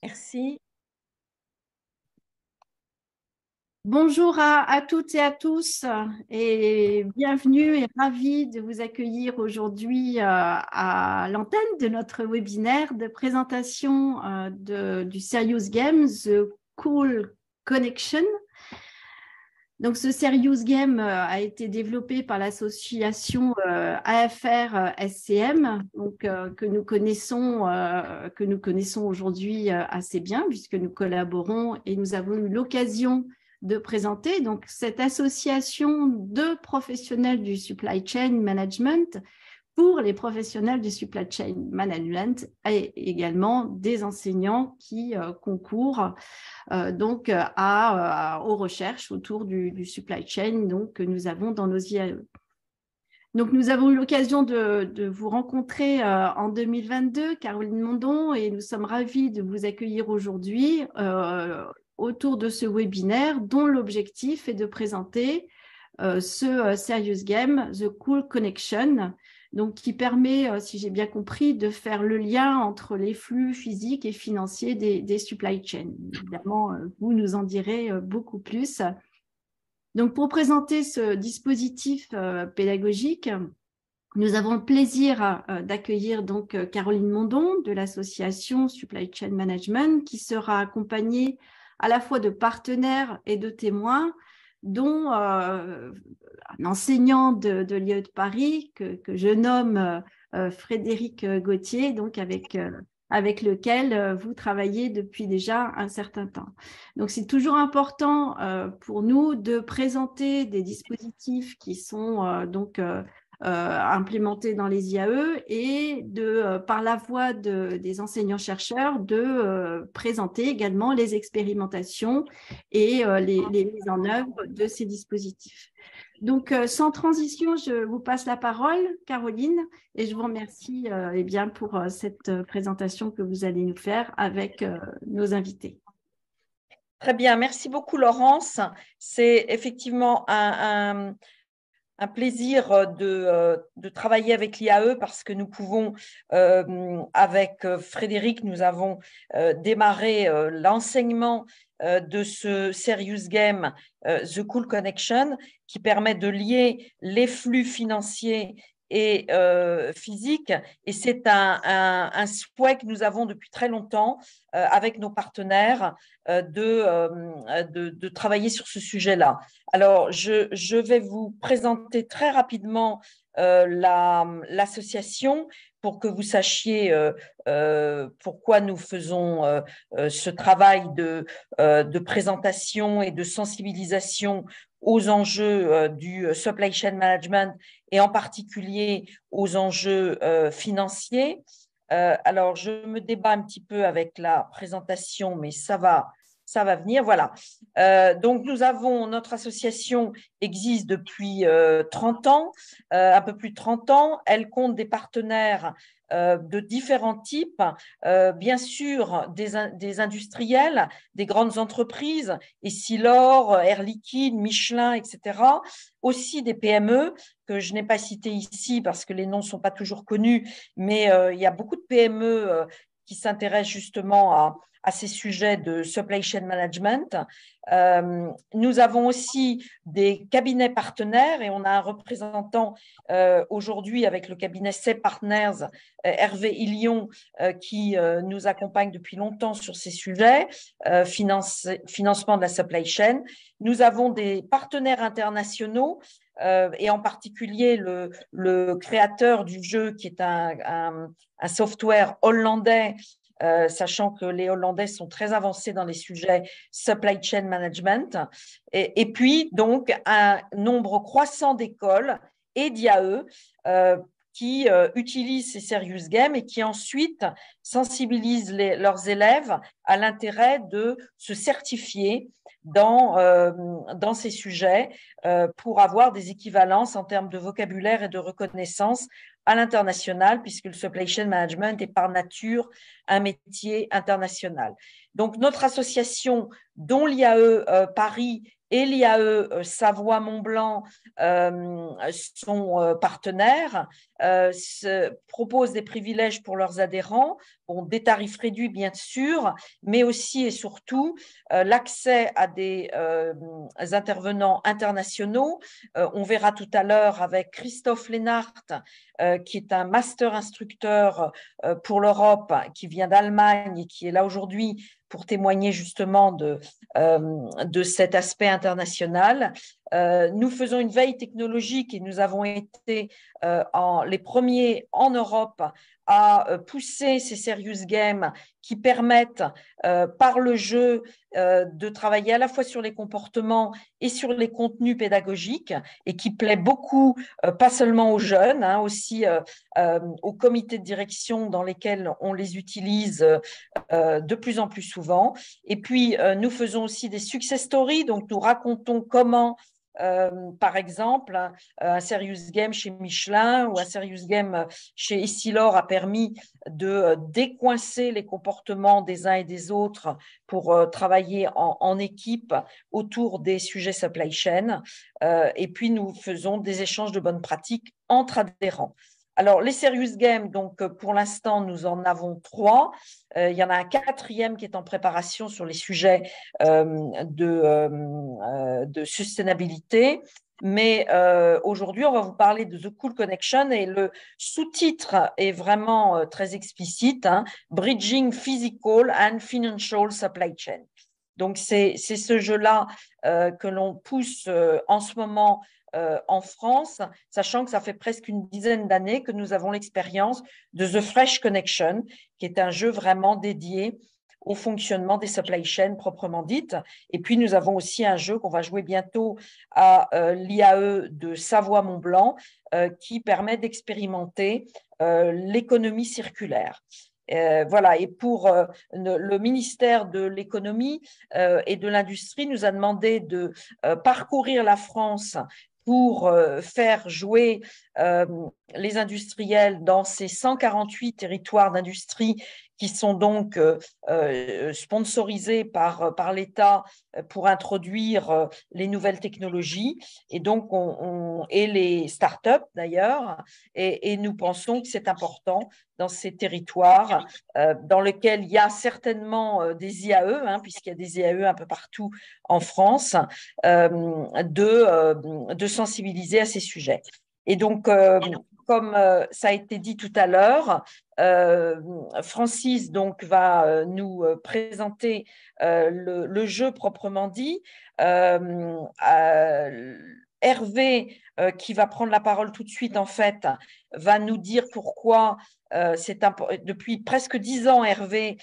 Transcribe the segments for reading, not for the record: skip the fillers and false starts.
Merci. Bonjour à toutes et à tous et bienvenue et ravi de vous accueillir aujourd'hui à l'antenne de notre webinaire de présentation du Serious Game, The Cool Connection. Donc, ce Serious Game a été développé par l'association AFR SCM, donc, que nous connaissons aujourd'hui assez bien puisque nous collaborons et nous avons eu l'occasion de présenter. Donc, cette association de professionnels du supply chain management pour les professionnels du supply chain management et également des enseignants qui concourent aux recherches autour du supply chain que nous avons dans nos IAE. Donc, nous avons eu l'occasion de vous rencontrer en 2022, Caroline Mondon, et nous sommes ravis de vous accueillir aujourd'hui autour de ce webinaire dont l'objectif est de présenter ce Serious Game, The Cool Connection, donc qui permet, si j'ai bien compris, de faire le lien entre les flux physiques et financiers des supply chains. Évidemment, vous nous en direz beaucoup plus. Donc, pour présenter ce dispositif pédagogique, nous avons le plaisir d'accueillir donc Caroline Mondon de l'association Supply Chain Management qui sera accompagnée à la fois de partenaires et de témoins, dont un enseignant de l'IE de Paris que je nomme Frédéric Gauthier, donc avec lequel vous travaillez depuis déjà un certain temps. Donc, c'est toujours important pour nous de présenter des dispositifs qui sont implémentés dans les IAE et par la voix des enseignants-chercheurs, de présenter également les expérimentations et les mises en œuvre de ces dispositifs. Donc, sans transition, je vous passe la parole, Caroline, et je vous remercie bien, pour cette présentation que vous allez nous faire avec nos invités. Très bien, merci beaucoup Laurence. C'est effectivement un plaisir de travailler avec l'IAE parce que nous pouvons, avec Frédéric, nous avons démarré l'enseignement de ce Serious Game, The Cool Connection, qui permet de lier les flux financiers et physiques. Et c'est un souhait que nous avons depuis très longtemps avec nos partenaires de travailler sur ce sujet-là. Alors, je vais vous présenter très rapidement l'association pour que vous sachiez pourquoi nous faisons ce travail de présentation et de sensibilisation aux enjeux du supply chain management et en particulier aux enjeux financiers. Alors, je me débat un petit peu avec la présentation, mais ça va venir. Voilà. Donc, notre association existe depuis 30 ans, un peu plus de 30 ans. Elle compte des partenaires de différents types, bien sûr des industriels, des grandes entreprises, Essilor, Air Liquide, Michelin, etc. Aussi des PME que je n'ai pas citées ici parce que les noms ne sont pas toujours connus, mais il y a beaucoup de PME qui s'intéressent justement à ces sujets de supply chain management. Nous avons aussi des cabinets partenaires et on a un représentant aujourd'hui avec le cabinet C Partners, Hervé Illion, qui nous accompagne depuis longtemps sur ces sujets, financement de la supply chain. Nous avons des partenaires internationaux et en particulier le créateur du jeu qui est un software hollandais, sachant que les Hollandais sont très avancés dans les sujets supply chain management. Et puis, donc, un nombre croissant d'écoles et d'IAE qui utilisent ces serious games et qui ensuite sensibilisent leurs élèves à l'intérêt de se certifier dans ces sujets pour avoir des équivalences en termes de vocabulaire et de reconnaissance à l'international, puisque le supply chain management est par nature un métier international. Donc, notre association, dont l'IAE Paris et l'IAE Savoie-Mont-Blanc sont partenaires, proposent des privilèges pour leurs adhérents, des tarifs réduits bien sûr, mais aussi et surtout l'accès à des intervenants internationaux. On verra tout à l'heure avec Christophe Lénart, qui est un master instructeur pour l'Europe, qui vient d'Allemagne et qui est là aujourd'hui pour témoigner justement de cet aspect international. Nous faisons une veille technologique et nous avons été les premiers en Europe à pousser ces serious games qui permettent, par le jeu, de travailler à la fois sur les comportements et sur les contenus pédagogiques, et qui plaît beaucoup, pas seulement aux jeunes, aussi aux comités de direction dans lesquels on les utilise de plus en plus souvent. Et puis, nous faisons aussi des success stories, donc nous racontons comment par exemple, un serious game chez Michelin ou un serious game chez Essilor a permis de décoincer les comportements des uns et des autres pour travailler en équipe autour des sujets supply chain. Et puis, nous faisons des échanges de bonnes pratiques entre adhérents. Alors, les serious games, donc pour l'instant, nous en avons 3. Il y en a un 4e qui est en préparation sur les sujets de sustainabilité. Mais aujourd'hui, on va vous parler de The Cool Connection et le sous-titre est vraiment très explicite, Bridging Physical and Financial Supply Chain. Donc, c'est ce jeu-là que l'on pousse en ce moment en France, sachant que ça fait presque une dizaine d'années que nous avons l'expérience de The Fresh Connection, qui est un jeu vraiment dédié au fonctionnement des supply chains proprement dites. Et puis, nous avons aussi un jeu qu'on va jouer bientôt à l'IAE de Savoie-Mont-Blanc qui permet d'expérimenter l'économie circulaire. Voilà, et pour le ministère de l'économie et de l'industrie nous a demandé de parcourir la France pour faire jouer les industriels dans ces 148 territoires d'industrie qui sont donc sponsorisés par l'État pour introduire les nouvelles technologies et donc et les startups d'ailleurs, et nous pensons que c'est important dans ces territoires dans lesquels il y a certainement des IAE, puisqu'il y a des IAE un peu partout en France, de sensibiliser à ces sujets. Et donc, comme ça a été dit tout à l'heure, Francis donc va nous présenter le jeu proprement dit. Hervé, qui va prendre la parole tout de suite, en fait, va nous dire pourquoi depuis presque 10 ans, Hervé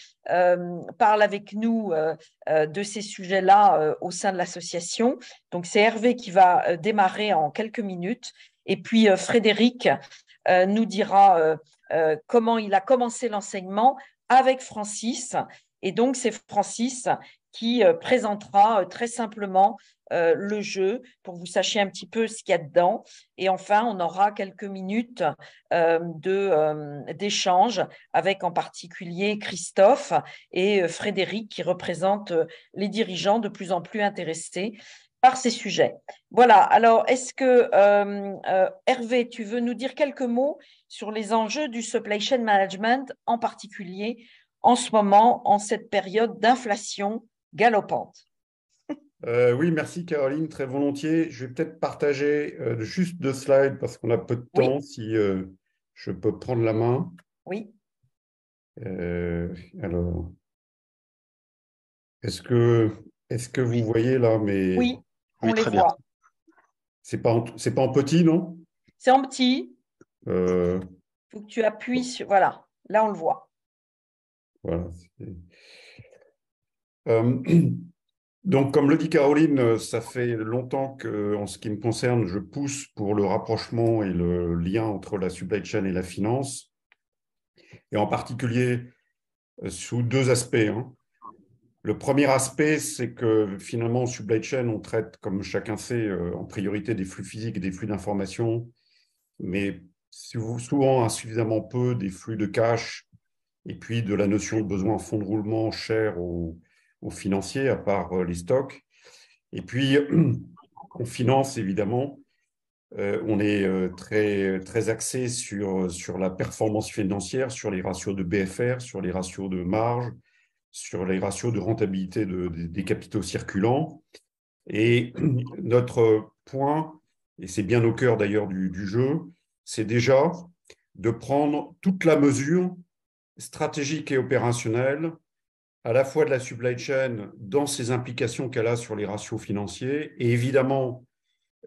parle avec nous de ces sujets-là au sein de l'association. Donc, c'est Hervé qui va démarrer en quelques minutes. Et puis, Frédéric nous dira comment il a commencé l'enseignement avec Francis. Et donc, c'est Francis qui présentera très simplement le jeu pour que vous sachiez un petit peu ce qu'il y a dedans. Et enfin, on aura quelques minutes d'échange avec en particulier Christophe et Frédéric qui représentent les dirigeants de plus en plus intéressés par ces sujets. Voilà, alors est-ce que Hervé, tu veux nous dire quelques mots sur les enjeux du supply chain management, en particulier en ce moment, en cette période d'inflation galopante? Oui, merci Caroline, très volontiers. Je vais peut-être partager juste 2 slides parce qu'on a peu de temps, Oui. si je peux prendre la main. Oui. Alors, est-ce que vous voyez là Oui, on les très bien. voit. C'est pas en petit, non? C'est en petit. Euh, Faut que tu appuies sur… Voilà, là on le voit. Voilà. Donc, comme le dit Caroline, ça fait longtemps que, en ce qui me concerne, je pousse pour le rapprochement et le lien entre la supply chain et la finance, et en particulier sous 2 aspects. Le premier aspect, c'est que finalement, en supply chain, on traite, comme chacun sait, en priorité des flux physiques et des flux d'informations, mais souvent insuffisamment peu des flux de cash et puis de la notion de besoin en fonds de roulement cher aux financiers, à part les stocks. Et puis, en finance, évidemment, on est très axé sur la performance financière, sur les ratios de BFR, sur les ratios de marge, sur les ratios de rentabilité des capitaux circulants. Et notre point, et c'est bien au cœur d'ailleurs du jeu, c'est déjà de prendre toute la mesure stratégique et opérationnelle, à la fois de la supply chain dans ses implications qu'elle a sur les ratios financiers et évidemment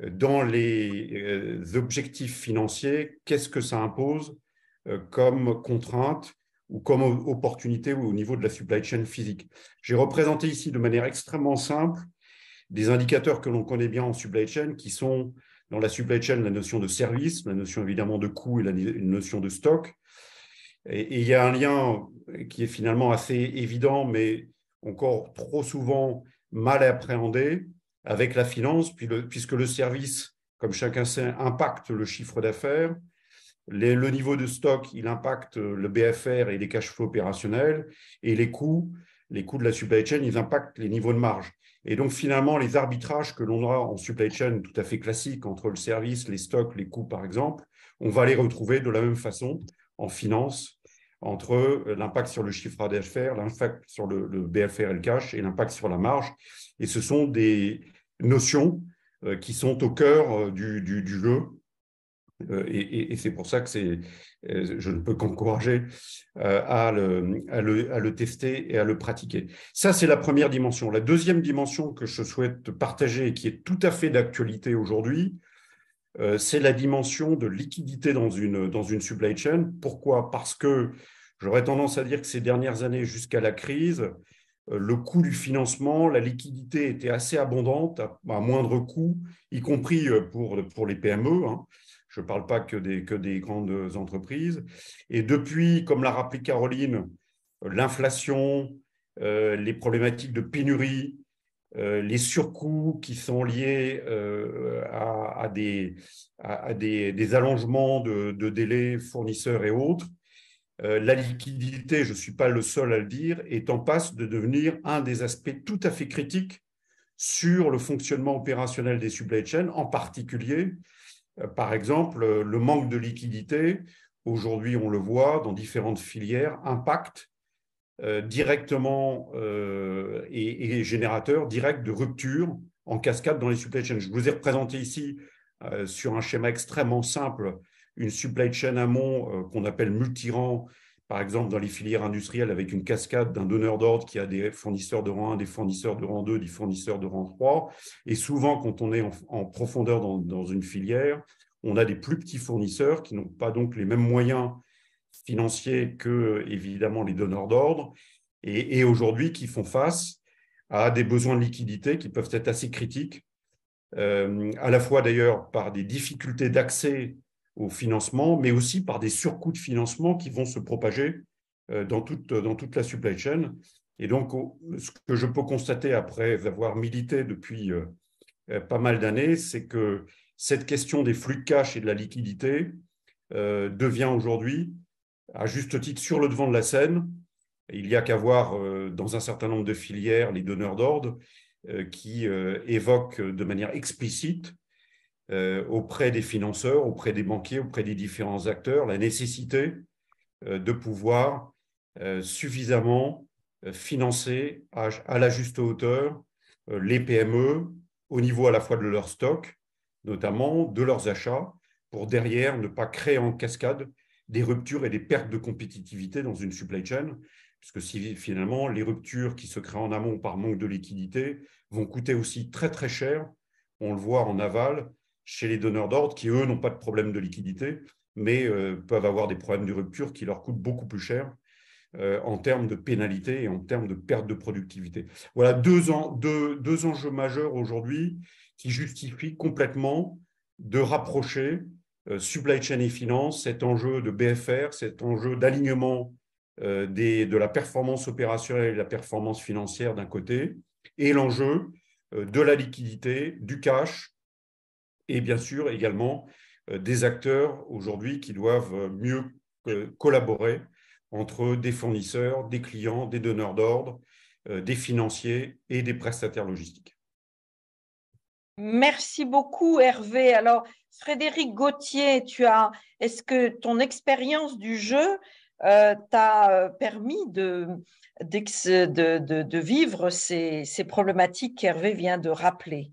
dans les objectifs financiers, qu'est-ce que ça impose comme contrainte ou comme opportunité au niveau de la supply chain physique. J'ai représenté ici de manière extrêmement simple des indicateurs que l'on connaît bien en supply chain qui sont dans la supply chain la notion de service, la notion évidemment de coût et la notion de stock. Et il y a un lien qui est finalement assez évident, mais encore trop souvent mal appréhendé avec la finance, puisque le service, comme chacun sait, impacte le chiffre d'affaires. Le niveau de stock, il impacte le BFR et les cash flows opérationnels. Et les coûts de la supply chain, ils impactent les niveaux de marge. Et donc, finalement, les arbitrages que l'on a en supply chain tout à fait classiques entre le service, les stocks, les coûts, par exemple, on va les retrouver de la même façon en finance entre l'impact sur le chiffre d'affaires, l'impact sur le BFR et le cash et l'impact sur la marge. Et ce sont des notions qui sont au cœur du jeu. Et c'est pour ça que je ne peux qu'encourager à le tester et à le pratiquer. Ça, c'est la première dimension. La deuxième dimension que je souhaite partager et qui est tout à fait d'actualité aujourd'hui, c'est la dimension de liquidité dans une supply chain. Pourquoi? Parce que j'aurais tendance à dire que ces dernières années, jusqu'à la crise, le coût du financement, la liquidité était assez abondante, à moindre coût, y compris pour les PME. Hein. Je ne parle pas que des grandes entreprises. Et depuis, comme l'a rappelé Caroline, l'inflation, les problématiques de pénurie, les surcoûts qui sont liés à des allongements de délais fournisseurs et autres, la liquidité, je ne suis pas le seul à le dire, est en passe de devenir un des aspects tout à fait critiques sur le fonctionnement opérationnel des supply chains, en particulier, par exemple, le manque de liquidité, aujourd'hui on le voit dans différentes filières, impacte directement et générateur direct de rupture en cascade dans les supply chains. Je vous ai représenté ici sur un schéma extrêmement simple une supply chain amont qu'on appelle multirang, par exemple dans les filières industrielles avec une cascade d'un donneur d'ordre qui a des fournisseurs de rang 1, des fournisseurs de rang 2, des fournisseurs de rang 3. Et souvent, quand on est en profondeur dans une filière, on a des plus petits fournisseurs qui n'ont pas donc les mêmes moyens financiers que, évidemment, les donneurs d'ordre et aujourd'hui qui font face à des besoins de liquidité qui peuvent être assez critiques, à la fois d'ailleurs par des difficultés d'accès au financement, mais aussi par des surcoûts de financement qui vont se propager dans toute la supply chain. Et donc, ce que je peux constater après avoir milité depuis pas mal d'années, c'est que cette question des flux de cash et de la liquidité devient aujourd'hui, à juste titre, sur le devant de la scène. Il n'y a qu'à voir dans un certain nombre de filières les donneurs d'ordre qui évoquent de manière explicite auprès des financeurs, auprès des banquiers, auprès des différents acteurs, la nécessité de pouvoir suffisamment financer à la juste hauteur les PME au niveau à la fois de leur stock, notamment de leurs achats, pour derrière ne pas créer en cascade des ruptures et des pertes de compétitivité dans une supply chain, puisque si finalement les ruptures qui se créent en amont par manque de liquidité vont coûter aussi très très cher, on le voit en aval, chez les donneurs d'ordre qui, eux, n'ont pas de problème de liquidité, mais peuvent avoir des problèmes de rupture qui leur coûtent beaucoup plus cher en termes de pénalité et en termes de perte de productivité. Voilà deux enjeux majeurs aujourd'hui qui justifient complètement de rapprocher supply chain et finance, cet enjeu de BFR, cet enjeu d'alignement de la performance opérationnelle et de la performance financière d'un côté, et l'enjeu de la liquidité, du cash, et bien sûr également des acteurs aujourd'hui qui doivent mieux collaborer entre des fournisseurs, des clients, des donneurs d'ordre, des financiers et des prestataires logistiques. Merci beaucoup, Hervé. Alors, Frédéric Gauthier, est-ce que ton expérience du jeu t'a permis de vivre ces problématiques qu'Hervé vient de rappeler?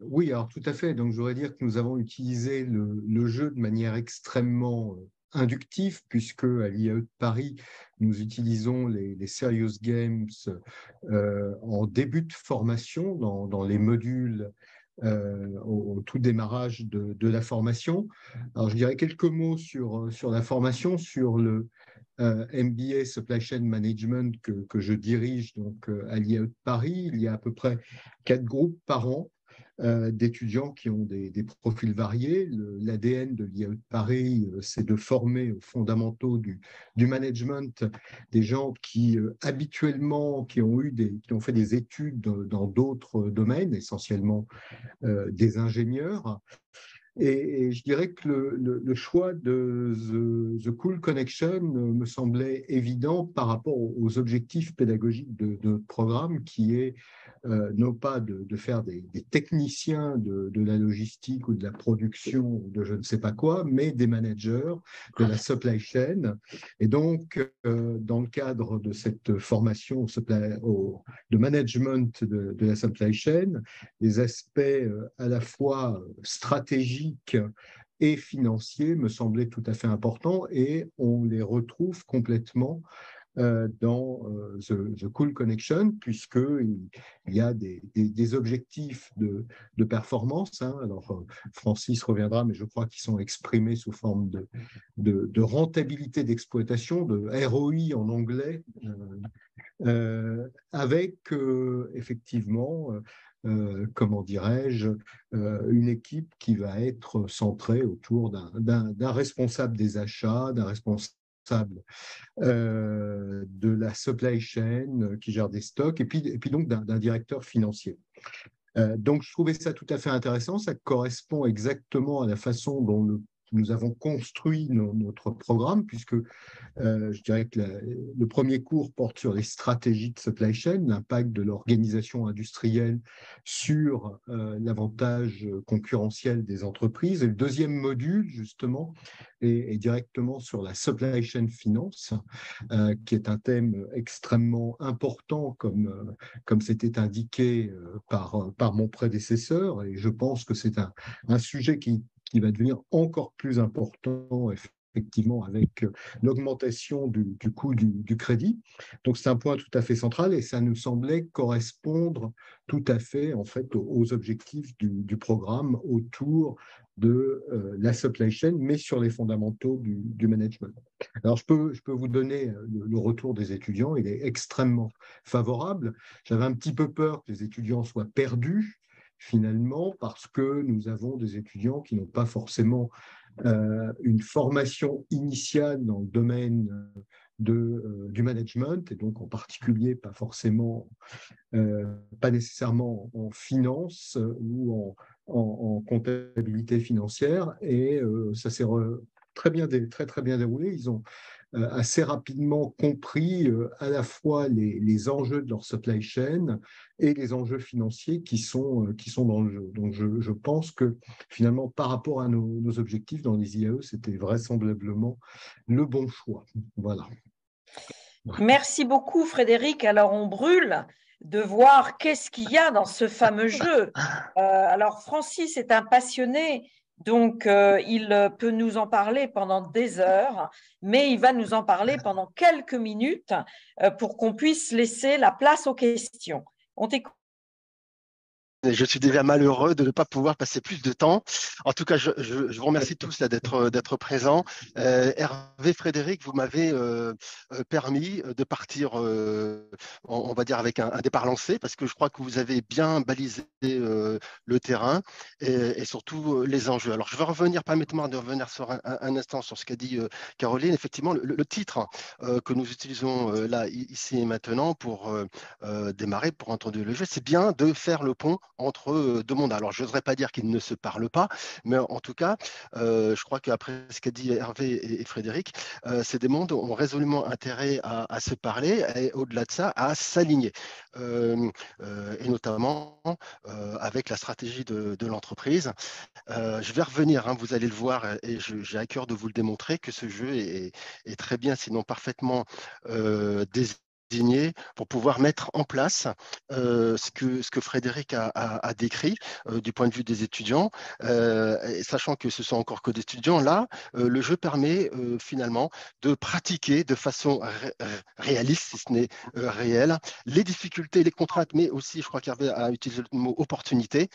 Oui, alors tout à fait. Donc, je voudrais dire que nous avons utilisé le jeu de manière extrêmement inductive, puisque à l'IAE de Paris, nous utilisons les Serious Games en début de formation dans les modules au tout démarrage de la formation. Alors, je dirais quelques mots sur la formation, sur le MBA Supply Chain Management que je dirige donc, à l'IAE de Paris. Il y a à peu près 4 groupes par an d'étudiants qui ont des profils variés. L'ADN de l'IAE de Paris, c'est de former aux fondamentaux du management des gens qui habituellement qui ont fait des études dans d'autres domaines, essentiellement des ingénieurs. Et je dirais que le choix de The Cool Connection me semblait évident par rapport aux objectifs pédagogiques de notre programme, qui est non pas de faire des techniciens de la logistique ou de la production ou de je ne sais pas quoi, mais des managers de la supply chain. Et donc, dans le cadre de cette formation de management de la supply chain, les aspects à la fois stratégiques et financiers me semblaient tout à fait importants, et on les retrouve complètement dans The Cool Connection, puisqu'il y a des objectifs de performance. Hein. Alors, Francis reviendra, mais je crois qu'ils sont exprimés sous forme de rentabilité d'exploitation, de ROI en anglais, avec effectivement, comment dirais-je, une équipe qui va être centrée autour d'un responsable des achats, d'un responsable de la supply chain qui gère des stocks, et puis donc d'un directeur financier. Donc, je trouvais ça tout à fait intéressant. Ça correspond exactement à la façon dont nous avons construit notre programme, puisque je dirais que le premier cours porte sur les stratégies de supply chain, l'impact de l'organisation industrielle sur l'avantage concurrentiel des entreprises. Et le deuxième module, justement, est directement sur la supply chain finance, qui est un thème extrêmement important, comme c'était indiqué par mon prédécesseur. Et je pense que c'est un sujet qui va devenir encore plus important, effectivement, avec l'augmentation du coût du crédit. Donc, c'est un point tout à fait central, et ça nous semblait correspondre tout à fait, en fait, aux objectifs du programme autour de la supply chain, mais sur les fondamentaux du management. Alors, je peux vous donner le retour des étudiants. Il est extrêmement favorable. J'avais un petit peu peur que les étudiants soient perdus, finalement, parce que nous avons des étudiants qui n'ont pas forcément une formation initiale dans le domaine du management, et donc en particulier pas nécessairement en finance ou en comptabilité financière, et ça s'est très bien déroulé. Ils ont assez rapidement compris à la fois les enjeux de leur supply chain et les enjeux financiers qui sont dans le jeu. Donc, je pense que finalement, par rapport à nos objectifs dans les IAE, c'était vraisemblablement le bon choix. Voilà. Merci beaucoup, Frédéric. Alors, on brûle de voir qu'est-ce qu'il y a dans ce fameux jeu. Alors, Francis est un passionné, donc il peut nous en parler pendant des heures, mais il va nous en parler pendant quelques minutes pour qu'on puisse laisser la place aux questions. On t'écoute. Je suis déjà malheureux de ne pas pouvoir passer plus de temps. En tout cas, je vous remercie tous là d'être présents. Hervé, Frédéric, vous m'avez permis de partir, on va dire, avec un départ lancé, parce que je crois que vous avez bien balisé le terrain et surtout les enjeux. Alors, je vais revenir, permettez-moi de revenir sur un instant sur ce qu'a dit Caroline. Effectivement, le titre que nous utilisons là, ici et maintenant, pour démarrer, pour introduire le jeu, c'est bien de faire le pont entre deux mondes. Alors, je n'oserais pas dire qu'ils ne se parlent pas, mais en tout cas, je crois qu'après ce qu'a dit Hervé et Frédéric, ces deux mondes ont résolument intérêt à se parler et au-delà de ça, à s'aligner. Et notamment avec la stratégie de l'entreprise. Je vais revenir, hein, vous allez le voir, et j'ai à cœur de vous le démontrer, que ce jeu est très bien, sinon parfaitement désigné pour pouvoir mettre en place ce que Frédéric a décrit du point de vue des étudiants. Et sachant que ce sont encore que des étudiants, là, le jeu permet finalement de pratiquer de façon réaliste, si ce n'est réelle, les difficultés, les contraintes, mais aussi, je crois qu'Hervé a utilisé le mot opportunité,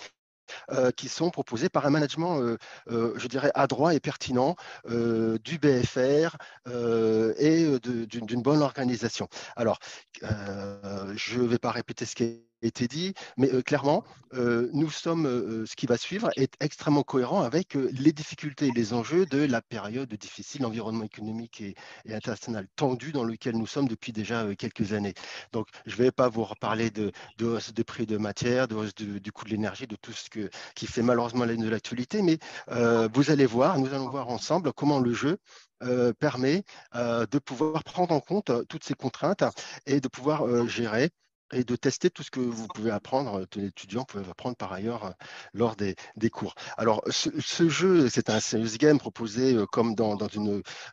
qui sont proposés par un management, je dirais, adroit et pertinent du BFR et d'une bonne organisation. Alors, je ne vais pas répéter ce qui a été dit, mais clairement, nous sommes, ce qui va suivre est extrêmement cohérent avec les difficultés et les enjeux de la période difficile, l'environnement économique et international tendu dans lequel nous sommes depuis déjà quelques années. Donc, je ne vais pas vous reparler de hausse de prix de matière, de hausse du coût de l'énergie, de tout ce qui fait malheureusement de l'actualité, mais vous allez voir, nous allons voir ensemble comment le jeu permet de pouvoir prendre en compte toutes ces contraintes et de pouvoir gérer et de tester tout ce que vous pouvez apprendre, tous les étudiants peuvent apprendre par ailleurs lors des cours. Alors, ce jeu, c'est un serious game proposé comme dans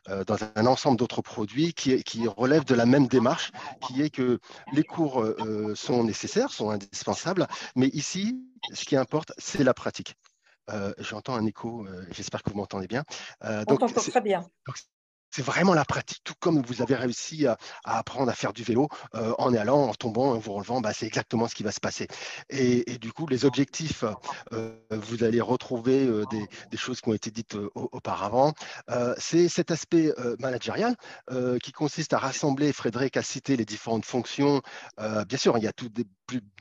un ensemble d'autres produits qui relève de la même démarche, qui est que les cours sont nécessaires, sont indispensables, mais ici, ce qui importe, c'est la pratique. J'entends un écho, j'espère que vous m'entendez bien. On t'entend très bien. C'est vraiment la pratique, tout comme vous avez réussi à apprendre à faire du vélo en allant, en tombant, en vous relevant, bah, c'est exactement ce qui va se passer. Et du coup, les objectifs, vous allez retrouver des choses qui ont été dites auparavant. C'est cet aspect managérial qui consiste à rassembler, Frédéric a cité les différentes fonctions. Bien sûr, il y a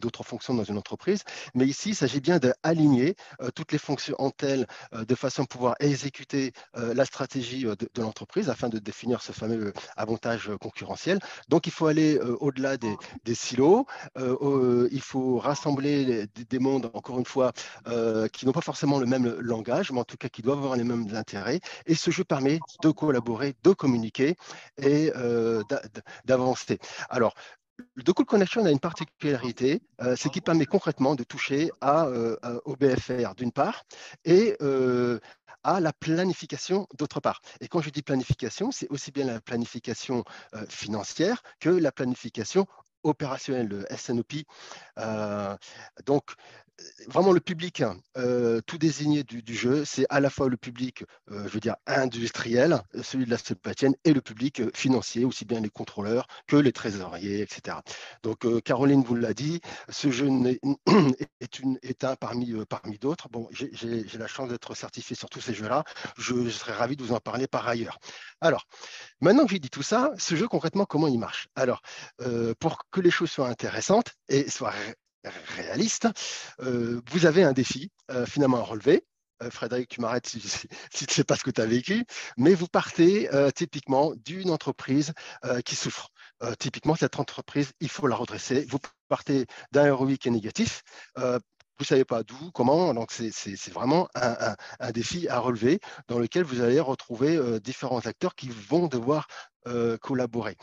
d'autres fonctions dans une entreprise, mais ici, il s'agit bien d'aligner toutes les fonctions en telles de façon à pouvoir exécuter la stratégie de l'entreprise afin de définir ce fameux avantage concurrentiel. Donc, il faut aller au-delà des silos. Il faut rassembler des mondes, encore une fois, qui n'ont pas forcément le même langage, mais en tout cas qui doivent avoir les mêmes intérêts. Et ce jeu permet de collaborer, de communiquer et d'avancer. Alors, le Cool Connection a une particularité, c'est qu'il permet concrètement de toucher au BFR d'une part et à la planification d'autre part. Et quand je dis planification, c'est aussi bien la planification financière que la planification opérationnelle, le SNOP. Donc, vraiment le public tout désigné du jeu, c'est à la fois le public, je veux dire, industriel, celui de la supply chain, et le public financier, aussi bien les contrôleurs que les trésoriers, etc. Donc, Caroline vous l'a dit, ce jeu est un parmi d'autres. Bon, j'ai la chance d'être certifié sur tous ces jeux-là. Je serais ravi de vous en parler par ailleurs. Alors, maintenant que j'ai dit tout ça, ce jeu, concrètement, comment il marche? Alors, pour que les choses soient intéressantes et soient réaliste, vous avez un défi finalement à relever. Frédéric, tu m'arrêtes si tu ne sais pas ce que tu as vécu, mais vous partez typiquement d'une entreprise qui souffre. Typiquement, cette entreprise, il faut la redresser. Vous partez d'un ROI qui est négatif. Vous ne savez pas d'où, comment, donc c'est vraiment un défi à relever dans lequel vous allez retrouver différents acteurs qui vont devoir collaborer.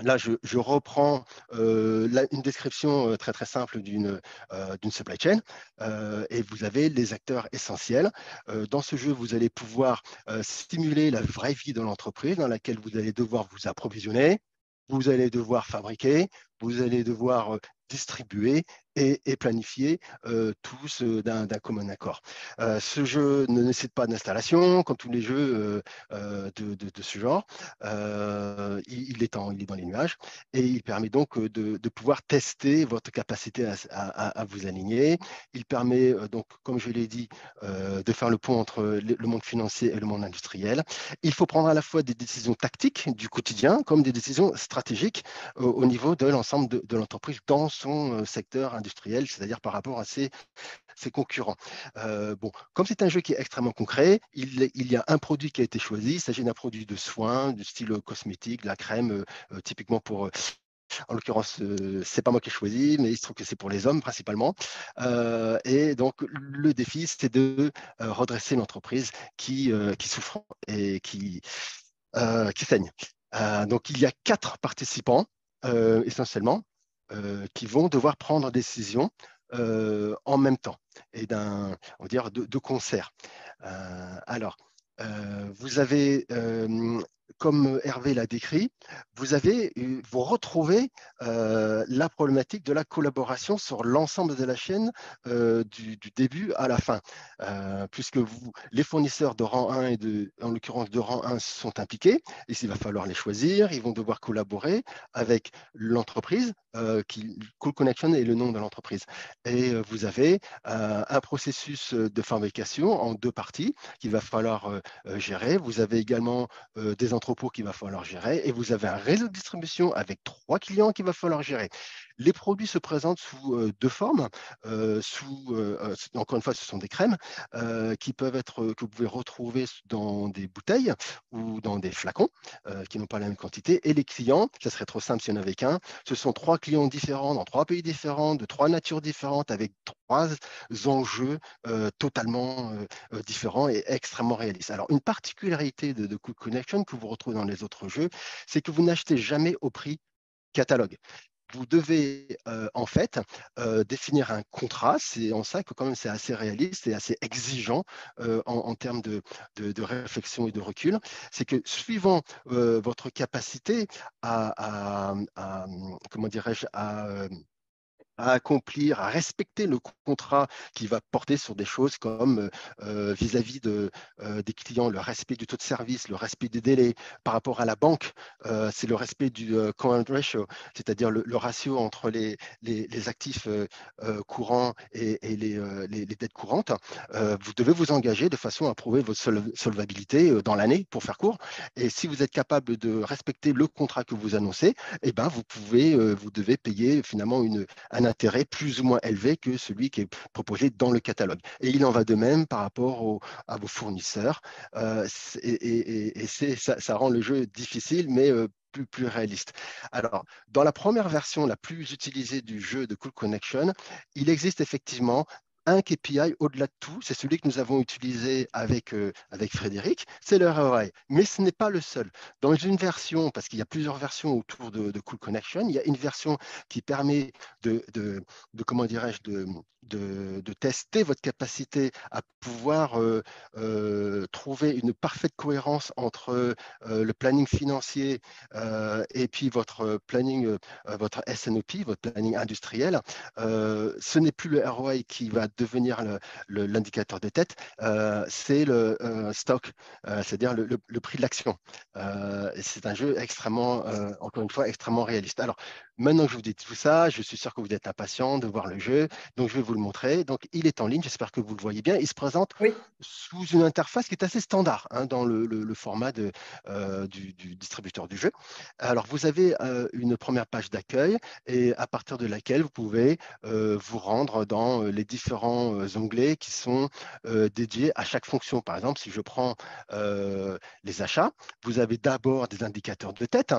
Là, je reprends une description très très simple d'une supply chain et vous avez les acteurs essentiels. Dans ce jeu, vous allez pouvoir stimuler la vraie vie de l'entreprise dans laquelle vous allez devoir vous approvisionner, vous allez devoir fabriquer, vous allez devoir distribuer et planifier tous d'un commun accord. Ce jeu ne nécessite pas d'installation, comme tous les jeux de ce genre. Il est dans les nuages et il permet donc de pouvoir tester votre capacité à vous aligner. Il permet donc, comme je l'ai dit, de faire le pont entre le monde financier et le monde industriel. Il faut prendre à la fois des décisions tactiques du quotidien comme des décisions stratégiques au niveau de l'ensemble de l'entreprise dans son secteur industriel, c'est-à-dire par rapport à ses concurrents. Bon, comme c'est un jeu qui est extrêmement concret, il y a un produit qui a été choisi. Il s'agit d'un produit de soins, du style cosmétique, de la crème, typiquement pour En l'occurrence, c'est pas moi qui ai choisi, mais il se trouve que c'est pour les hommes principalement. Et donc, le défi, c'est de redresser une entreprise qui souffre et qui saigne. Donc, il y a 4 participants, essentiellement, qui vont devoir prendre des décisions en même temps et on va dire de concert. Alors, vous avez, comme Hervé l'a décrit, vous retrouvez la problématique de la collaboration sur l'ensemble de la chaîne du début à la fin, puisque les fournisseurs de rang 1 et en l'occurrence de rang 1 sont impliqués, et il va falloir les choisir, ils vont devoir collaborer avec l'entreprise, Cool Connection est le nom de l'entreprise. Et vous avez un processus de fabrication en 2 parties qu'il va falloir gérer. Vous avez également des entrepôts qu'il va falloir gérer et vous avez un réseau de distribution avec 3 clients qu'il va falloir gérer. Les produits se présentent sous 2 formes. Encore une fois, ce sont des crèmes que vous pouvez retrouver dans des bouteilles ou dans des flacons qui n'ont pas la même quantité. Et les clients, ça serait trop simple s'il n'y en avait qu'un, ce sont 3 clients différents dans 3 pays différents, de 3 natures différentes, avec 3 enjeux totalement différents et extrêmement réalistes. Alors, une particularité de Cool Connection que vous retrouvez dans les autres jeux, c'est que vous n'achetez jamais au prix catalogue. Vous devez en fait définir un contrat. C'est en ça que quand même c'est assez réaliste et assez exigeant en termes de réflexion et de recul. C'est que suivant votre capacité comment dirais-je, à accomplir, à respecter le contrat qui va porter sur des choses comme vis-à-vis des clients, le respect du taux de service, le respect des délais. Par rapport à la banque, c'est le respect du current ratio, c'est-à-dire le ratio entre les actifs courants et les dettes courantes. Vous devez vous engager de façon à prouver votre solvabilité dans l'année, pour faire court. Et si vous êtes capable de respecter le contrat que vous annoncez, eh ben, vous devez payer finalement un intérêt plus ou moins élevé que celui qui est proposé dans le catalogue. Et il en va de même par rapport à vos fournisseurs. Ça rend le jeu difficile, mais plus réaliste. Alors, dans la première version, la plus utilisée du jeu de Cool Connection, il existe effectivement un KPI au-delà de tout, c'est celui que nous avons utilisé avec Frédéric, c'est le ROI. Mais ce n'est pas le seul. Dans une version, parce qu'il y a plusieurs versions autour de Cool Connection, il y a une version qui permet comment dirais-je, de tester votre capacité à pouvoir trouver une parfaite cohérence entre le planning financier et puis votre planning, votre SNOP, votre planning industriel. Ce n'est plus le ROI qui va devenir l'indicateur de tête, c'est le stock, c'est-à-dire le prix de l'action. C'est un jeu extrêmement, encore une fois, extrêmement réaliste. Alors, maintenant que je vous dis tout ça, je suis sûr que vous êtes impatient de voir le jeu, donc je vais vous le montrer. Donc, il est en ligne, j'espère que vous le voyez bien. Il se présente sous une interface qui est assez standard dans le format du distributeur du jeu. Alors, vous avez une première page d'accueil et à partir de laquelle vous pouvez vous rendre dans les différents onglets qui sont dédiés à chaque fonction. Par exemple, si je prends les achats, vous avez d'abord des indicateurs de tête,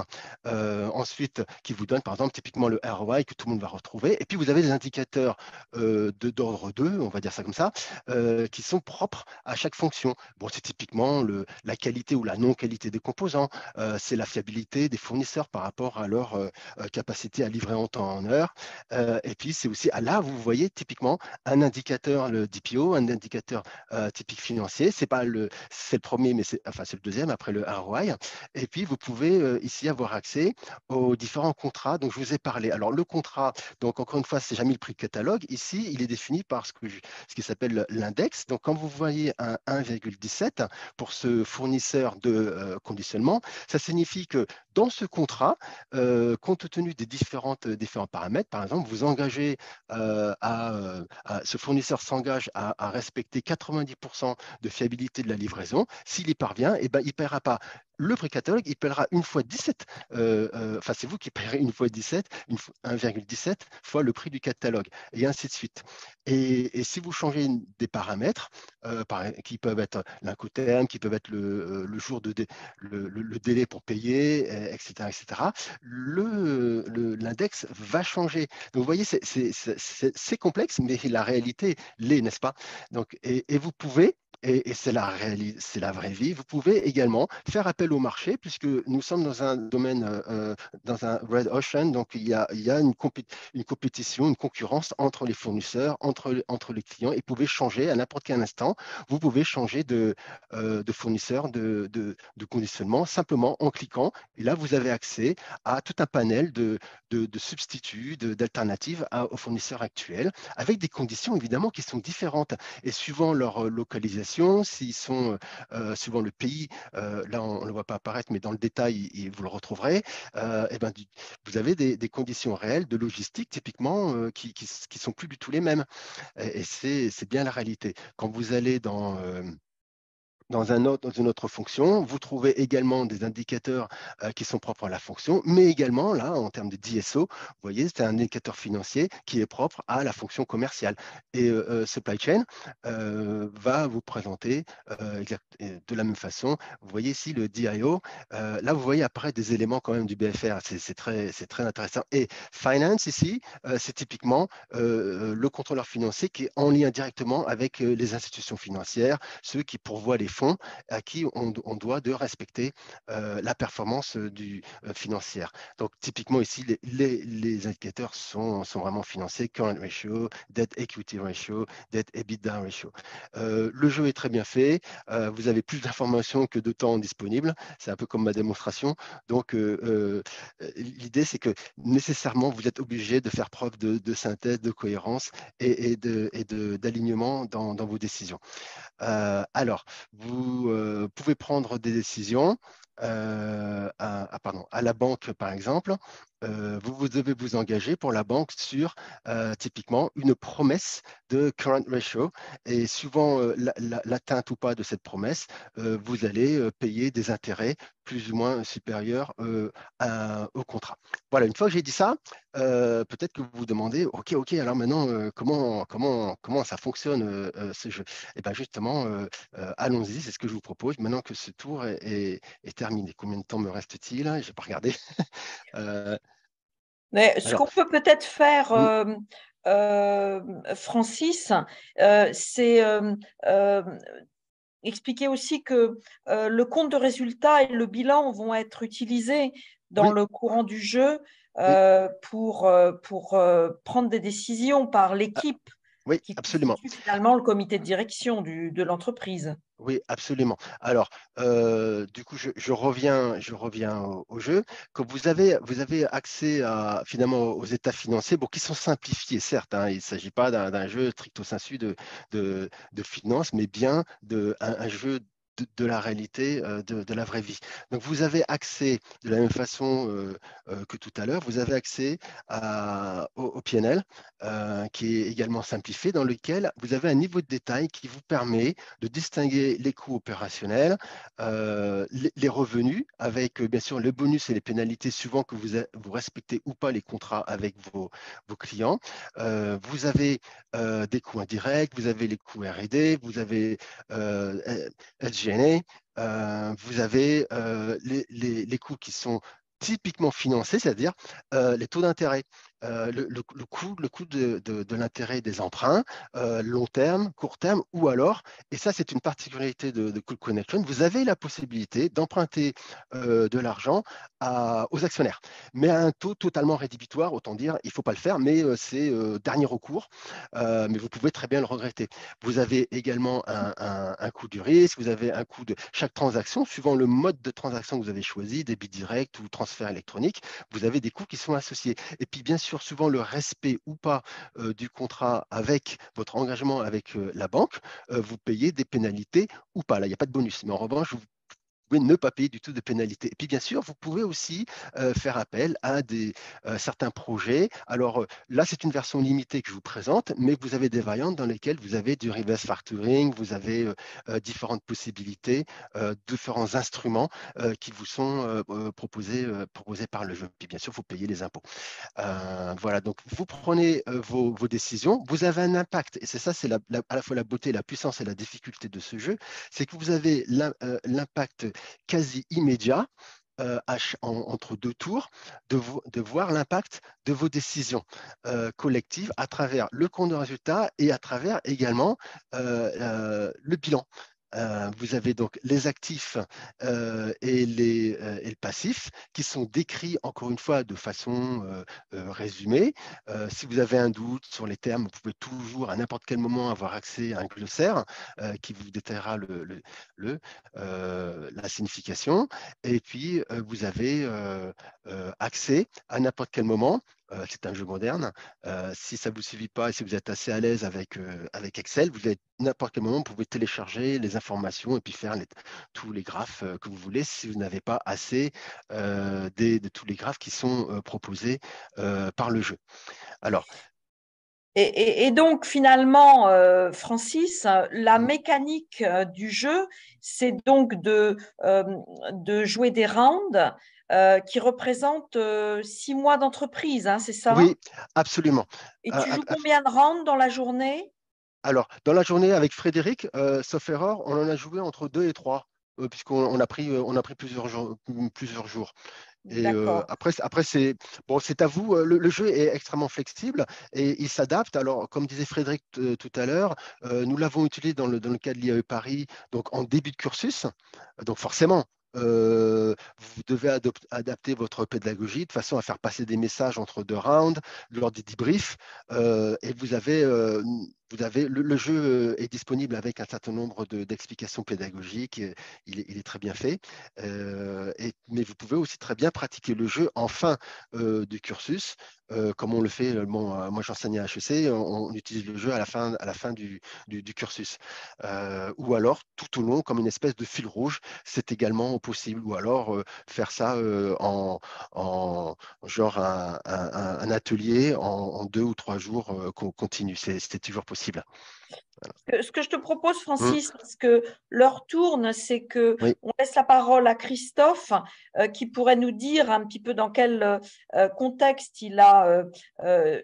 ensuite qui vous donnent par exemple typiquement le ROI que tout le monde va retrouver, et puis vous avez des indicateurs d'ordre 2, on va dire ça comme ça, qui sont propres à chaque fonction. Bon, c'est typiquement la qualité ou la non-qualité des composants, c'est la fiabilité des fournisseurs par rapport à leur capacité à livrer en temps en heure, et puis c'est aussi, là vous voyez typiquement un indicateur, le DPO, un indicateur typique financier, c'est le premier, mais c'est le deuxième après le ROI, et puis vous pouvez ici avoir accès aux différents contrats dont je vous ai parlé. Alors le contrat, donc encore une fois, c'est jamais le prix de catalogue. Ici, il est défini par ce qui s'appelle l'index. Donc quand vous voyez un 1,17 pour ce fournisseur de conditionnement, ça signifie que dans ce contrat, compte tenu des différents paramètres, par exemple, vous engagez ce fournisseur s'engage à respecter 90% de fiabilité de la livraison. S'il y parvient, eh ben, il ne paiera pas le prix catalogue, il paiera une fois 17, c'est vous qui paierez une fois 17, 1,17 fois le prix du catalogue, et ainsi de suite. Et si vous changez des paramètres, qui peuvent être l'incoterm, qui peuvent être le jour le délai pour payer, etc., etc., l'index va changer. Donc, vous voyez, c'est complexe, mais la réalité l'est, n'est-ce pas? Donc, et vous pouvez, et c'est la vraie vie, vous pouvez également faire appel au marché, puisque nous sommes dans un domaine, dans un Red Ocean, donc il y a une compétition, une concurrence entre les fournisseurs, entre les clients, et vous pouvez changer à n'importe quel instant, vous pouvez changer de fournisseur, de conditionnement, simplement en cliquant, et là vous avez accès à tout un panel de substituts, d'alternatives aux fournisseurs actuels, avec des conditions évidemment qui sont différentes, et suivant leur localisation, s'ils sont suivant le pays, là on ne le voit pas apparaître, mais dans le détail, vous le retrouverez, et ben, vous avez des conditions réelles de logistique typiquement qui sont plus du tout les mêmes. Et c'est bien la réalité. Quand vous allez dans une autre fonction, vous trouvez également des indicateurs qui sont propres à la fonction, mais également, là, en termes de DSO, vous voyez, c'est un indicateur financier qui est propre à la fonction commerciale. Et Supply Chain va vous présenter de la même façon. Vous voyez ici le DIO. Là, vous voyez apparaître des éléments quand même du BFR. C'est très intéressant. Et Finance, ici, c'est typiquement le contrôleur financier qui est en lien directement avec les institutions financières, ceux qui pourvoient les fonds à qui on doit de respecter la performance financière. Donc, typiquement ici, les indicateurs sont vraiment financiers, current ratio, debt equity ratio, debt EBITDA ratio. Le jeu est très bien fait. Vous avez plus d'informations que de temps disponible. C'est un peu comme ma démonstration. Donc, l'idée, c'est que nécessairement, vous êtes obligé de faire preuve de synthèse, de cohérence et d'alignement dans vos décisions. Alors, vous pouvez prendre des décisions à la banque, par exemple. Vous devez vous engager pour la banque sur typiquement une promesse de current ratio. Et suivant l'atteinte ou pas de cette promesse, vous allez payer des intérêts plus ou moins supérieurs au contrat. Voilà, une fois que j'ai dit ça, peut-être que vous vous demandez, OK, alors maintenant, comment ça fonctionne ce jeu? Et bien justement, allons-y, c'est ce que je vous propose, maintenant que ce tour est terminé. Combien de temps me reste-t-il? Je n'ai pas regardé. Mais ce Alors, qu'on peut peut-être faire, mm, Francis, c'est expliquer aussi que le compte de résultat et le bilan vont être utilisés dans oui, le courant du jeu oui, pour prendre des décisions par ah, l'équipe oui, qui absolument. constitue finalement le comité de direction de l'entreprise. Oui, absolument. Alors, du coup, je reviens au jeu. Quand vous avez accès finalement aux états financiers, bon, qui sont simplifiés, certes, hein, il ne s'agit pas d'un jeu stricto sensu de finance, mais bien un jeu de la réalité, de la vraie vie. Donc, vous avez accès, de la même façon que tout à l'heure, vous avez accès au PNL, qui est également simplifié, dans lequel vous avez un niveau de détail qui vous permet de distinguer les coûts opérationnels, les revenus, avec bien sûr les bonus et les pénalités suivant que vous respectez ou pas les contrats avec vos clients. Vous avez des coûts indirects, vous avez les coûts R&D, vous avez SG&A, vous avez les coûts qui sont typiquement financés, c'est-à-dire les taux d'intérêt, le coût de l'intérêt des emprunts, long terme, court terme, ou alors, et ça c'est une particularité de Cool Connection, vous avez la possibilité d'emprunter de l'argent aux actionnaires, mais à un taux totalement rédhibitoire, autant dire, il ne faut pas le faire, mais c'est dernier recours, mais vous pouvez très bien le regretter. Vous avez également un coût du risque, vous avez un coût de chaque transaction, suivant le mode de transaction que vous avez choisi, débit direct ou transfert électronique, vous avez des coûts qui sont associés. Et puis bien sûr, souvent le respect ou pas du contrat avec votre engagement avec la banque, vous payez des pénalités ou pas. Là, il n'y a pas de bonus, mais en revanche, vous pouvez ne pas payer du tout de pénalité. Et puis, bien sûr, vous pouvez aussi faire appel à certains projets. Alors là, c'est une version limitée que je vous présente, mais vous avez des variantes dans lesquelles vous avez du reverse factoring, vous avez différentes possibilités, différents instruments qui vous sont proposés par le jeu. Puis, bien sûr, vous payez les impôts. Voilà, donc vous prenez vos décisions, vous avez un impact, et c'est ça, c'est à la fois la beauté, la puissance et la difficulté de ce jeu, c'est que vous avez l'impact quasi immédiat entre deux tours, de voir l'impact de vos décisions collectives à travers le compte de résultat et à travers également le bilan. Vous avez donc les actifs et le passif qui sont décrits encore une fois de façon résumée. Si vous avez un doute sur les termes, vous pouvez toujours à n'importe quel moment avoir accès à un glossaire qui vous détaillera la signification. Et puis, vous avez accès à n'importe quel moment. C'est un jeu moderne. Si ça ne vous suffit pas et si vous êtes assez à l'aise avec Excel, vous avez n'importe quel moment, vous pouvez télécharger les informations et puis faire tous les graphes que vous voulez si vous n'avez pas assez de tous les graphes qui sont proposés par le jeu. Alors, et donc, finalement, Francis, la mécanique du jeu, c'est donc de jouer des rounds qui représentent 6 mois d'entreprise, hein, c'est ça? oui, absolument. Et tu joues combien de rounds dans la journée? Alors, dans la journée avec Frédéric, sauf erreur, on en a joué entre 2 et 3, puisqu'on a pris plusieurs jours. Et après c'est bon, c'est à vous. Le jeu est extrêmement flexible et il s'adapte. Alors, comme disait Frédéric tout à l'heure, nous l'avons utilisé dans le cas de l'IAE Paris, donc en début de cursus. Donc forcément, vous devez adapter votre pédagogie de façon à faire passer des messages entre deux rounds lors des debriefs. Et vous avez le jeu est disponible avec un certain nombre d'explications pédagogiques. Il est très bien fait. Mais vous pouvez aussi très bien pratiquer le jeu en fin du cursus, comme on le fait. Moi, j'enseigne à HEC, on utilise le jeu à la fin du cursus. Ou alors, tout au long, comme une espèce de fil rouge, c'est également possible. Ou alors, faire ça en genre un atelier en 2 ou 3 jours continu. C'est toujours possible. Ce que je te propose, Francis, parce que l'heure tourne, c'est qu'on Oui. laisse la parole à Christophe, qui pourrait nous dire un petit peu dans quel contexte il a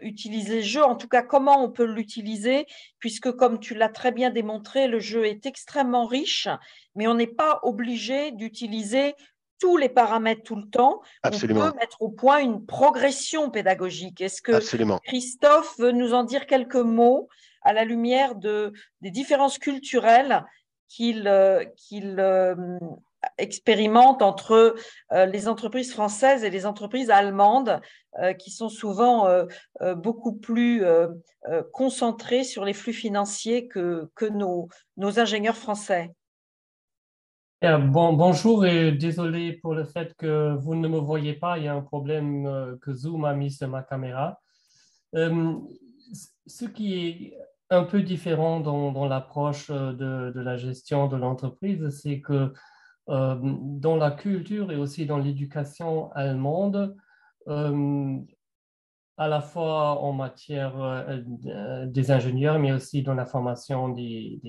utilisé le jeu, en tout cas comment on peut l'utiliser, puisque comme tu l'as très bien démontré, le jeu est extrêmement riche, mais on n'est pas obligé d'utiliser tous les paramètres tout le temps. Absolument. On peut mettre au point une progression pédagogique. Est-ce que Absolument. Christophe veut nous en dire quelques mots à la lumière des différences culturelles qu'il expérimente entre les entreprises françaises et les entreprises allemandes, qui sont souvent beaucoup plus concentrées sur les flux financiers que nos ingénieurs français. Bonjour et désolé pour le fait que vous ne me voyez pas. Il y a un problème que Zoom a mis sur ma caméra. Ce qui est un peu différent dans l'approche de la gestion de l'entreprise, c'est que dans la culture et aussi dans l'éducation allemande, à la fois en matière des ingénieurs, mais aussi dans la formation des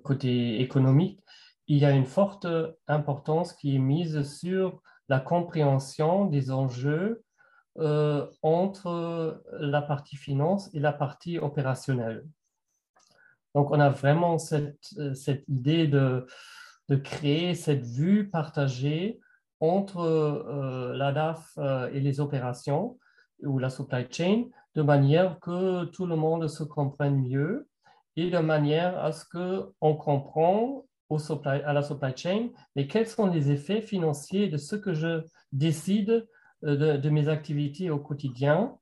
côté économique, il y a une forte importance qui est mise sur la compréhension des enjeux entre la partie finance et la partie opérationnelle. Donc, on a vraiment cette idée de créer cette vue partagée entre la DAF et les opérations ou la supply chain, de manière que tout le monde se comprenne mieux et de manière à ce qu'on comprend à la supply chain, mais quels sont les effets financiers de ce que je décide de mes activités au quotidien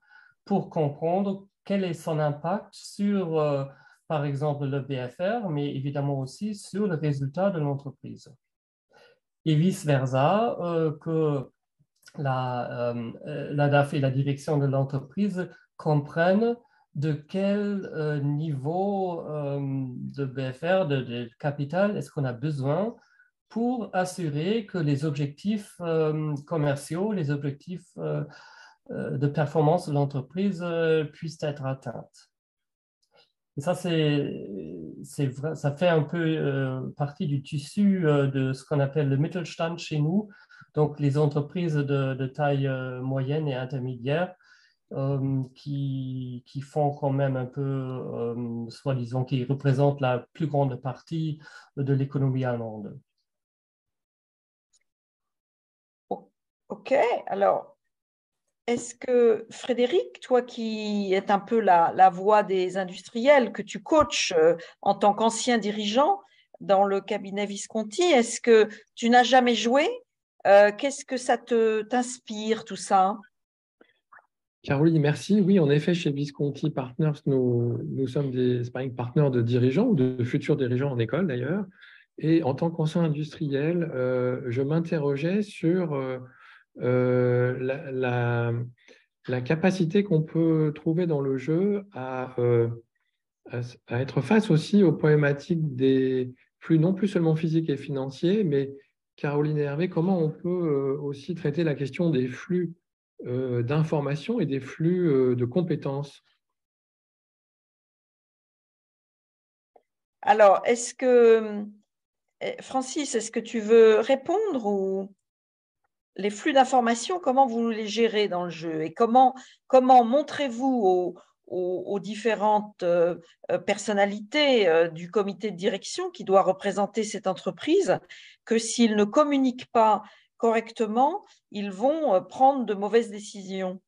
pour comprendre quel est son impact sur, par exemple, le BFR, mais évidemment aussi sur le résultat de l'entreprise. Et vice-versa, que la DAF et la direction de l'entreprise comprennent de quel niveau de BFR, de capital, est-ce qu'on a besoin pour assurer que les objectifs commerciaux, les objectifs de performance de l'entreprise puissent être atteints. Et ça, ça fait un peu partie du tissu de ce qu'on appelle le Mittelstand chez nous, donc les entreprises de taille moyenne et intermédiaire, qui font quand même un peu, soi-disant, qui représentent la plus grande partie de l'économie allemande. OK. Alors, est-ce que Frédéric, toi qui es un peu la voix des industriels, que tu coaches en tant qu'ancien dirigeant dans le cabinet Visconti, est-ce que tu n'as jamais joué? Qu'est-ce que ça t'inspire, tout ça? Caroline, merci. Oui, en effet, chez Visconti Partners, nous sommes des sparring partners de dirigeants ou de futurs dirigeants en école d'ailleurs. Et en tant qu'ancien industriel, je m'interrogeais sur la capacité qu'on peut trouver dans le jeu à être face aussi aux problématiques des flux non plus seulement physiques et financiers, mais Caroline et Hervé, comment on peut aussi traiter la question des flux d'informations et des flux de compétences? Alors, Francis, est-ce que tu veux répondre ou les flux d'informations, comment vous les gérez dans le jeu et comment montrez-vous aux différentes personnalités du comité de direction qui doit représenter cette entreprise que s'ils ne communiquent pas correctement, ils vont prendre de mauvaises décisions?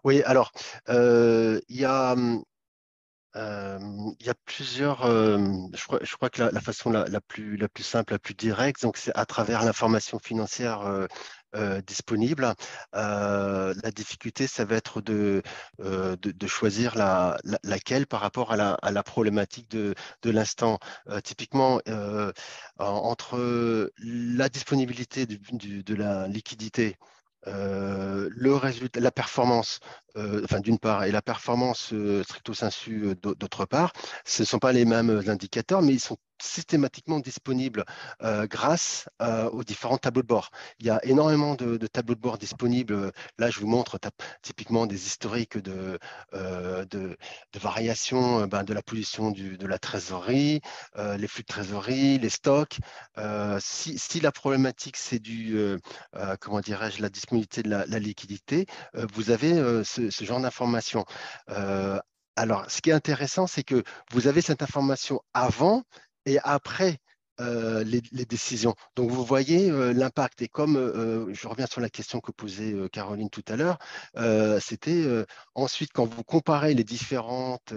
Oui, alors, il y a plusieurs. Je crois que la façon la plus simple, la plus directe, donc c'est à travers l'information financière disponible. La difficulté, ça va être de choisir laquelle par rapport à la problématique de l'instant. Typiquement, entre la disponibilité de la liquidité, le résultat, la performance, enfin d'une part, et la performance stricto sensu d'autre part, ce ne sont pas les mêmes indicateurs, mais ils sont systématiquement disponibles grâce aux différents tableaux de bord. Il y a énormément de tableaux de bord disponibles. Là, je vous montre typiquement des historiques de variation de la position de la trésorerie, les flux de trésorerie, les stocks. Si la problématique, c'est comment dirais-je, la disponibilité de la liquidité, vous avez ce genre d'informations. Alors, ce qui est intéressant, c'est que vous avez cette information avant et après les décisions. Donc, vous voyez l'impact. Et comme je reviens sur la question que posait Caroline tout à l'heure, c'était ensuite quand vous comparez les différentes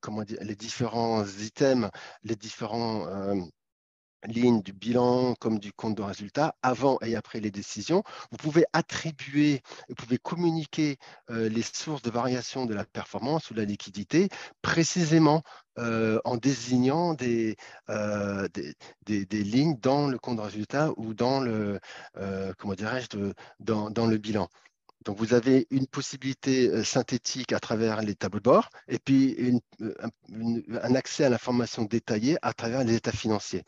comment dire, les différents items, les différents ligne du bilan comme du compte de résultat, avant et après les décisions. Vous pouvez attribuer, vous pouvez communiquer les sources de variation de la performance ou de la liquidité précisément en désignant des lignes dans le compte de résultat ou dans comment dirais-je, dans le bilan. Donc, vous avez une possibilité synthétique à travers les tableaux de bord et puis un accès à l'information détaillée à travers les états financiers.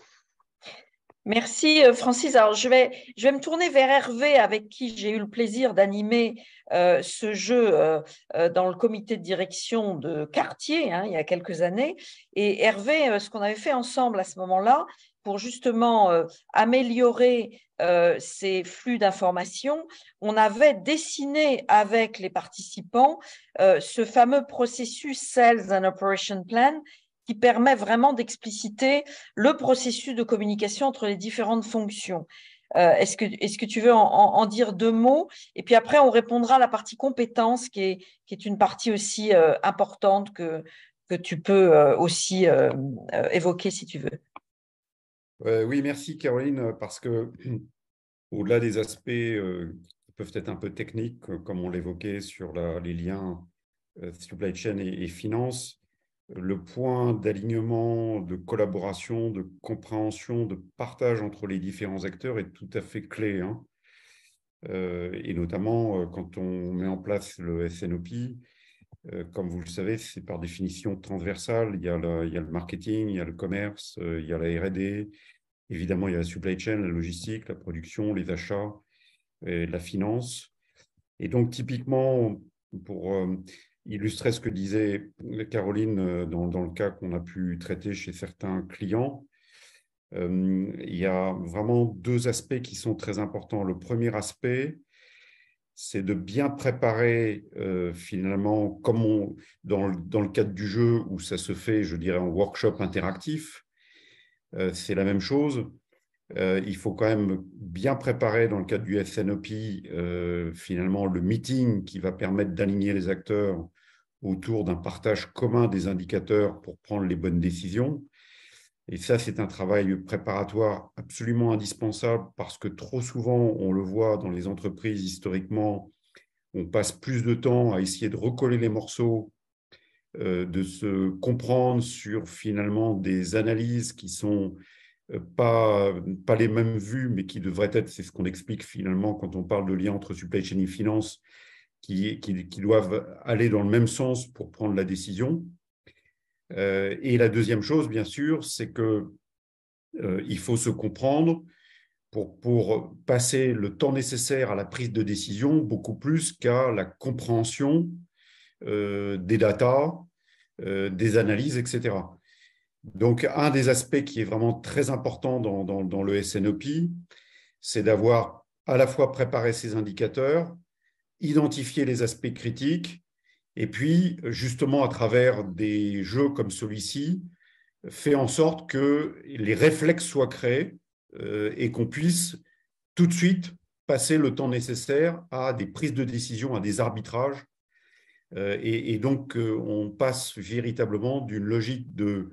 Merci Francis. Alors je vais me tourner vers Hervé avec qui j'ai eu le plaisir d'animer ce jeu dans le comité de direction de Cartier il y a quelques années. Et Hervé, ce qu'on avait fait ensemble à ce moment-là pour justement améliorer ces flux d'informations, on avait dessiné avec les participants ce fameux processus Sales and Operation Plan qui permet vraiment d'expliciter le processus de communication entre les différentes fonctions. Est-ce que tu veux en dire deux mots? Et puis après, on répondra à la partie compétences, qui est une partie aussi importante que tu peux aussi évoquer si tu veux. Oui, merci Caroline, parce que au-delà des aspects qui peuvent être un peu techniques, comme on l'évoquait sur les liens supply chain et finance, le point d'alignement, de collaboration, de compréhension, de partage entre les différents acteurs est tout à fait clé. Et notamment quand on met en place le SNOP, comme vous le savez, c'est par définition transversal. Il y a le marketing, il y a le commerce, il y a la R&D, évidemment il y a la supply chain, la logistique, la production, les achats, et la finance. Et donc typiquement, pour illustrer ce que disait Caroline dans le cas qu'on a pu traiter chez certains clients, il y a vraiment deux aspects qui sont très importants. Le premier aspect, c'est de bien préparer finalement, comme dans le cadre du jeu où ça se fait, je dirais, en workshop interactif, c'est la même chose. il faut quand même bien préparer dans le cadre du SNOP finalement le meeting qui va permettre d'aligner les acteurs autour d'un partage commun des indicateurs pour prendre les bonnes décisions. Et ça, c'est un travail préparatoire absolument indispensable parce que trop souvent, on le voit dans les entreprises historiquement, on passe plus de temps à essayer de recoller les morceaux, de se comprendre sur finalement des analyses qui sont pas les mêmes vues, mais qui devraient être, c'est ce qu'on explique finalement quand on parle de lien entre supply chain et finance, qui doivent aller dans le même sens pour prendre la décision. Et la deuxième chose, bien sûr, c'est qu'il faut se comprendre pour passer le temps nécessaire à la prise de décision, beaucoup plus qu'à la compréhension des datas, des analyses, etc. Donc, un des aspects qui est vraiment très important dans le SNOP, c'est d'avoir à la fois préparé ces indicateurs, identifier les aspects critiques, et puis, justement, à travers des jeux comme celui-ci, faire en sorte que les réflexes soient créés et qu'on puisse tout de suite passer le temps nécessaire à des prises de décision, à des arbitrages. Et donc, on passe véritablement d'une logique de...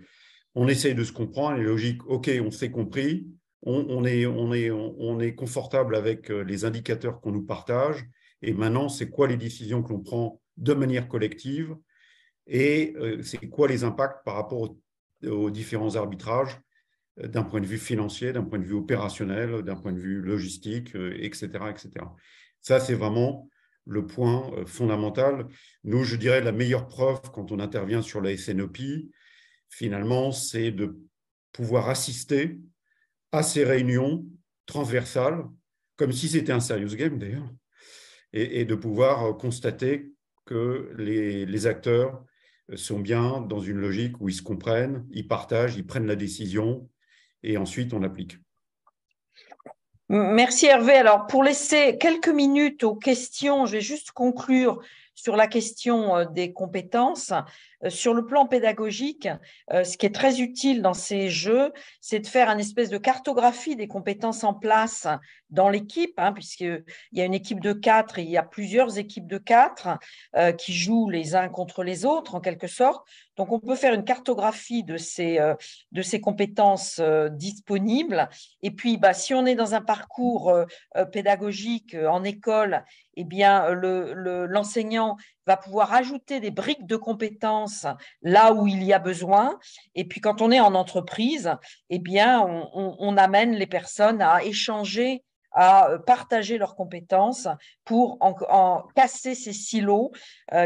On essaye de se comprendre, et logique, OK, on s'est compris, on est confortable avec les indicateurs qu'on nous partage, et maintenant, c'est quoi les décisions que l'on prend de manière collective, et c'est quoi les impacts par rapport aux différents arbitrages d'un point de vue financier, d'un point de vue opérationnel, d'un point de vue logistique, etc., etc. Ça, c'est vraiment le point fondamental. Nous, je dirais la meilleure preuve quand on intervient sur la SNOP, finalement, c'est de pouvoir assister à ces réunions transversales, comme si c'était un serious game d'ailleurs, et de pouvoir constater que les acteurs sont bien dans une logique où ils se comprennent, ils partagent, ils prennent la décision, et ensuite on applique. Merci Hervé. Alors, pour laisser quelques minutes aux questions, je vais juste conclure sur la question des compétences. Sur le plan pédagogique, ce qui est très utile dans ces jeux, c'est de faire une espèce de cartographie des compétences en place dans l'équipe, puisqu'il y a une équipe de 4 et il y a plusieurs équipes de 4 qui jouent les uns contre les autres, en quelque sorte. Donc, on peut faire une cartographie de ces compétences disponibles. Et puis, si on est dans un parcours pédagogique en école, eh bien, l'enseignant va pouvoir ajouter des briques de compétences là où il y a besoin. Et puis, quand on est en entreprise, eh bien, on amène les personnes à échanger, à partager leurs compétences pour en casser ces silos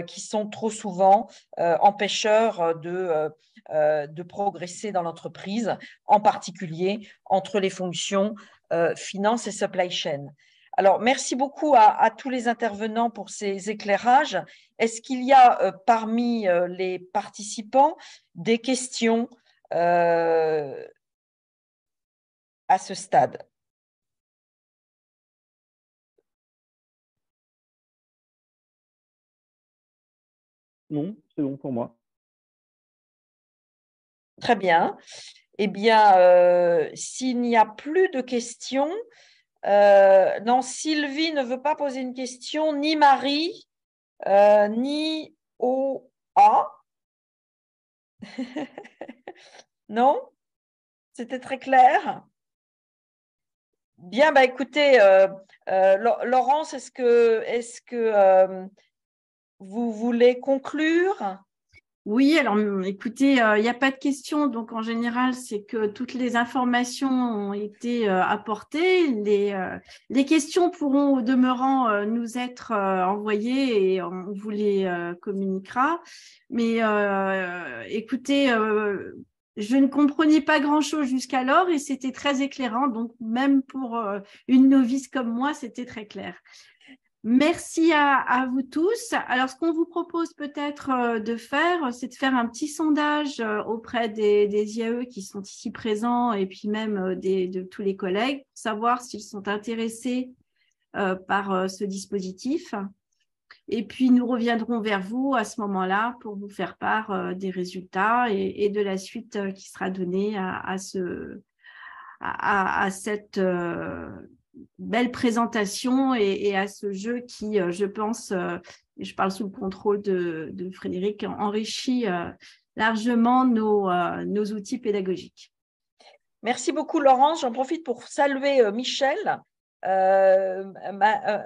qui sont trop souvent empêcheurs de progresser dans l'entreprise, en particulier entre les fonctions finance et supply chain. Alors, merci beaucoup à tous les intervenants pour ces éclairages. Est-ce qu'il y a parmi les participants des questions à ce stade? Non, c'est bon pour moi. Très bien. Eh bien, s'il n'y a plus de questions, non, Sylvie ne veut pas poser une question, ni Marie, ni OA. Non? C'était très clair? Bien, écoutez, Laurence, est-ce que vous voulez conclure? Oui, alors écoutez, il n'y a pas de questions. Donc, en général, c'est que toutes les informations ont été apportées. Les questions pourront, au demeurant, nous être envoyées et on vous les communiquera. Mais écoutez, je ne comprenais pas grand-chose jusqu'alors et c'était très éclairant. Donc, même pour une novice comme moi, c'était très clair. Merci à vous tous. Alors, ce qu'on vous propose peut-être de faire, c'est de faire un petit sondage auprès des IAE qui sont ici présents et puis même de tous les collègues pour savoir s'ils sont intéressés par ce dispositif. Et puis, nous reviendrons vers vous à ce moment-là pour vous faire part des résultats et de la suite qui sera donnée à à cette belle présentation et à ce jeu qui, je pense, et je parle sous le contrôle de Frédéric, enrichit largement nos outils pédagogiques. Merci beaucoup, Laurence. J'en profite pour saluer Michel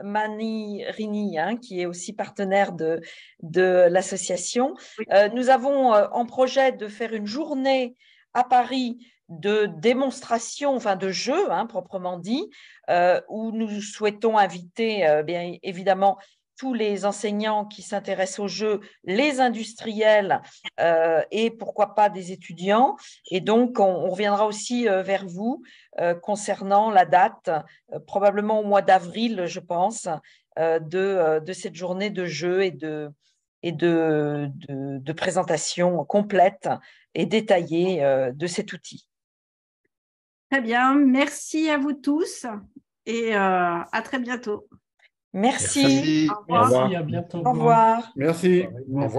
Manirini, qui est aussi partenaire de l'association. Oui. Nous avons en projet de faire une journée à Paris de démonstration, enfin de jeu, proprement dit, où nous souhaitons inviter bien évidemment tous les enseignants qui s'intéressent au jeu, les industriels et pourquoi pas des étudiants. Et donc, on reviendra aussi vers vous concernant la date, probablement au mois d'avril, je pense, de cette journée de jeu et de présentation complète et détaillée de cet outil. Très bien, merci à vous tous et à très bientôt. Merci. Au revoir. Merci, à bientôt. Au revoir. Merci. Au revoir.